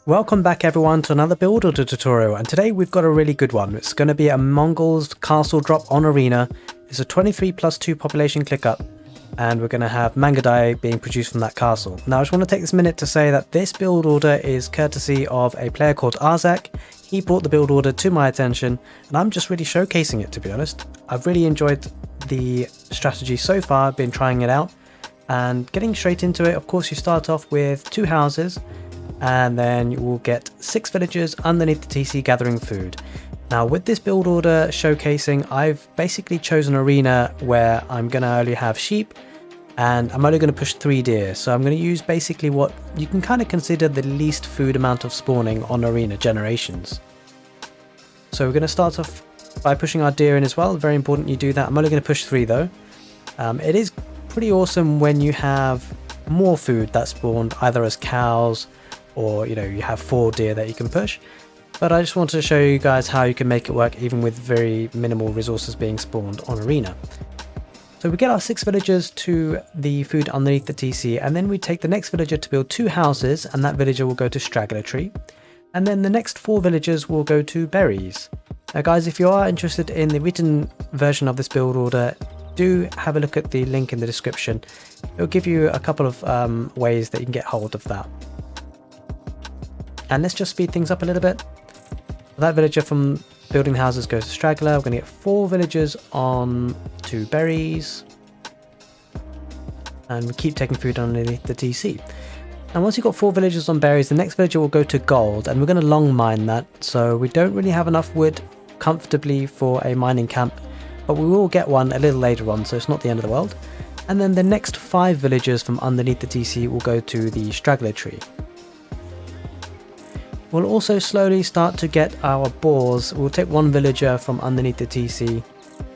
Welcome back everyone to another build order tutorial, and today we've got a really good one. It's going to be a Mongols castle drop on arena. It's a 23+2 population click up, and we're going to have Mangudai being produced from that castle. Now I just want to take this minute to say that this build order is courtesy of a player called Arzak. He brought the build order to my attention and I'm just really showcasing it, to be honest. I've really enjoyed the strategy so far. I've been trying it out and getting straight into it. Of course, you start off with 2 houses, and then you will get 6 villagers underneath the TC gathering food. Now with this build order showcasing, I've basically chosen an arena where I'm going to only have sheep and I'm only going to push 3 deer. So I'm going to use basically what you can kind of consider the least food amount of spawning on arena generations. So we're going to start off by pushing our deer in as well. Very important you do that. I'm only going to push 3 though. It is pretty awesome when you have more food that's spawned either as cows, or you have 4 deer that you can push. But I just wanted to show you guys how you can make it work even with very minimal resources being spawned on arena. So we get our 6 villagers to the food underneath the TC, and then we take the next villager to build 2 houses, and that villager will go to straggler tree, and then the next 4 villagers will go to berries. Now guys, if you are interested in the written version of this build order, do have a look at the link in the description. It'll give you a couple of ways that you can get hold of that. And let's just speed things up a little bit. That villager from building houses goes to straggler. We're going to get 4 villagers on to berries. And we keep taking food underneath the TC. And once you've got 4 villagers on berries, the next villager will go to gold. And we're going to long mine that. So we don't really have enough wood comfortably for a mining camp. But we will get one a little later on, so it's not the end of the world. And then the next 5 villagers from underneath the TC will go to the straggler tree. We'll also slowly start to get our boars. We'll take 1 villager from underneath the TC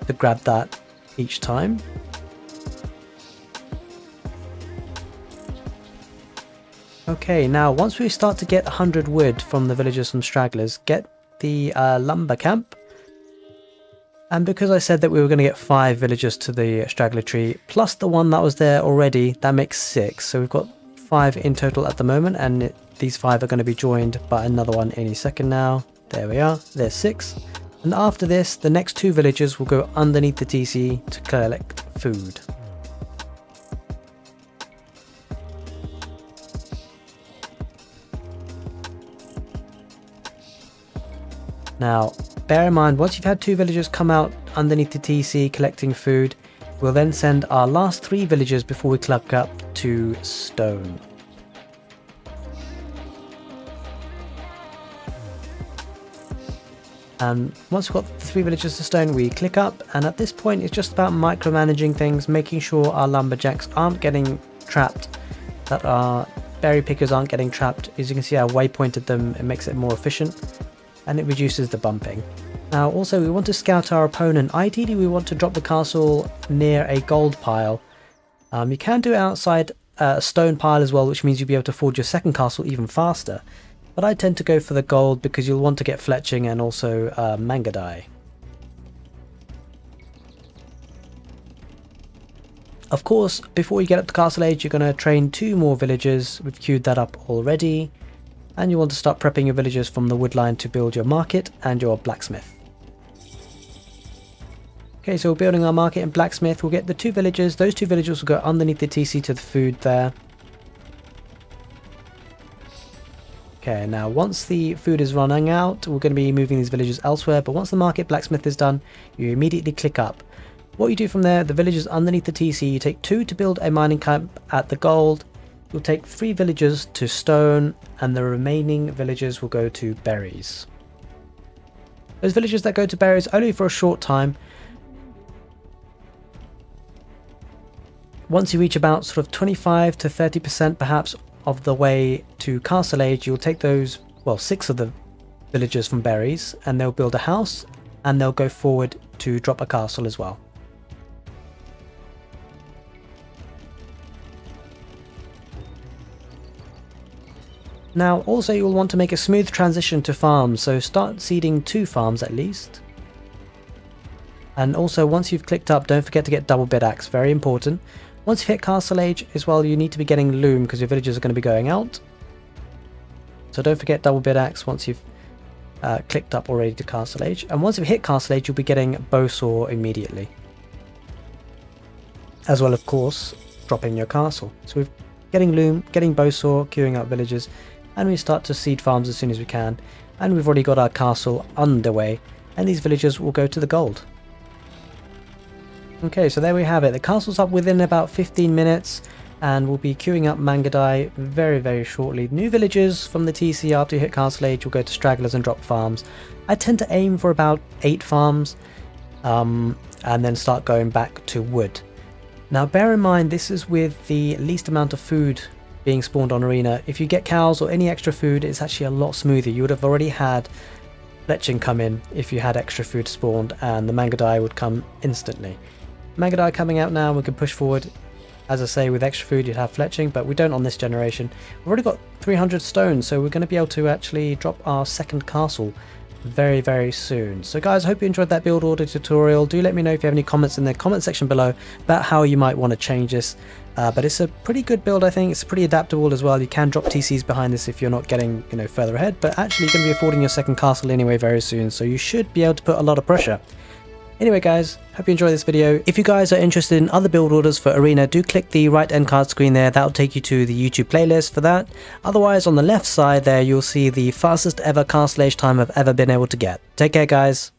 to grab that each time. Okay, now once we start to get 100 wood from the villagers from stragglers, get the lumber camp. And because I said that we were going to get 5 villagers to the straggler tree, plus the one that was there already, that makes 6. So we've got 5 in total at the moment, and these 5 are going to be joined by another one any second now. There we are, there's 6. And after this, the next 2 villagers will go underneath the TC to collect food. Now, bear in mind, once you've had 2 villagers come out underneath the TC collecting food, we'll then send our last 3 villagers before we cluck up to stone. And once we've got the 3 villagers to stone, we click up, and at this point it's just about micromanaging things, making sure our lumberjacks aren't getting trapped, that our berry pickers aren't getting trapped. As you can see, I waypointed them, it makes it more efficient, and it reduces the bumping. Now also we want to scout our opponent. Ideally we want to drop the castle near a gold pile. You can do it outside a stone pile as well, which means you'll be able to forge your second castle even faster. But I tend to go for the gold because you'll want to get fletching and also Mangudai. Of course, before you get up to Castle Age, you're going to train 2 more villagers. We've queued that up already. And you want to start prepping your villagers from the wood line to build your market and your blacksmith. Okay, so we're building our market and blacksmith. We'll get the 2 villagers. Those 2 villagers will go underneath the TC to the food there. Okay, now once the food is running out, we're going to be moving these villagers elsewhere, but once the market blacksmith is done, you immediately click up. What you do from there, the villagers underneath the TC, you take 2 to build a mining camp at the gold, you'll take 3 villagers to stone, and the remaining villagers will go to berries. Those villagers that go to berries only for a short time. Once you reach about sort of 25 to 30% perhaps of the way to Castle Age, you'll take those, well, 6 of the villagers from berries, and they'll build a house, and they'll go forward to drop a castle as well. Now also you'll want to make a smooth transition to farms, so start seeding 2 farms at least. And also once you've clicked up, don't forget to get double bid axe, very important. Once you've hit Castle Age as well, you need to be getting loom because your villagers are going to be going out. So don't forget double bid axe once you've clicked up already to Castle Age. And once you've hit Castle Age, you'll be getting Bowsaw immediately. As well, of course, dropping your castle. So we're getting Loom, getting Bowsaw, queuing up villages, and we start to seed farms as soon as we can. And we've already got our castle underway, and these villagers will go to the gold. Okay, so there we have it. The castle's up within about 15 minutes, and we'll be queuing up Mangudai very shortly. New villagers from the TC after you hit Castle Age will go to stragglers and drop farms. I tend to aim for about 8 farms, and then start going back to wood. Now bear in mind, this is with the least amount of food being spawned on Arena. If you get cows or any extra food, it's actually a lot smoother. You would have already had fletching come in if you had extra food spawned, and the Mangudai would come instantly. Mangudai coming out now, we can push forward. As I say, with extra food you'd have fletching, but we don't on this generation. We've already got 300 stones, so we're going to be able to actually drop our second castle very soon. So guys, I hope you enjoyed that build order tutorial. Do let me know if you have any comments in the comment section below about how you might want to change this. But it's a pretty good build, I think. It's pretty adaptable as well. You can drop TCs behind this if you're not getting, you know, further ahead, but actually you're going to be affording your second castle anyway very soon, so you should be able to put a lot of pressure. Anyway guys, hope you enjoyed this video. If you guys are interested in other build orders for Arena, do click the right end card screen there. That'll take you to the YouTube playlist for that. Otherwise, on the left side there, you'll see the fastest ever Castle Age time I've ever been able to get. Take care guys.